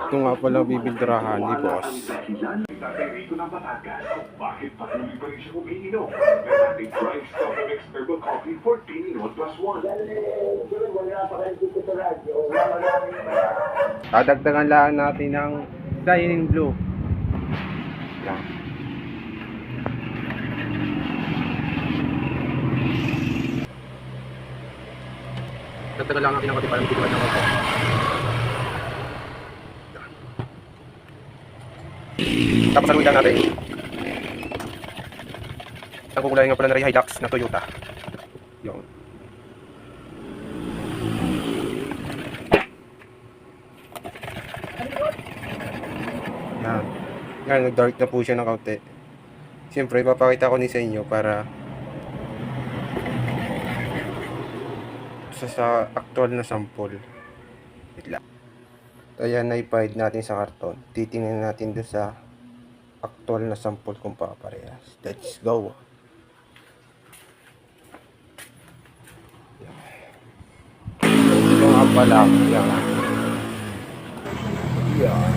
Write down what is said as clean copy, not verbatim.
Ito nga pala bibildrahan ni boss. Tatay Rico ng Batangas kung bakit patuloy pa rin siya umiinom ng ating Prime Stockmix Herbal Coffee 14 in 1 plus 1. Dadagdagan lang natin ng Shining Blue. Yan. Dagdagan lang natin ng konti para hindi tuwad ng konti. Tapos haluin lang natin. Ang kukulay nga pala na rin Hilux na Toyota. Yung. Yan. Yan, nag-dark na po siya ng kaunti. Siyempre, papakita ko ni sa inyo para sa actual na sample. Wait lang. Ayan, na-file natin sa karton. Titingnan natin doon sa actual na sample kung paparehas. Let's go. Ito nga pala. Yan. Yan.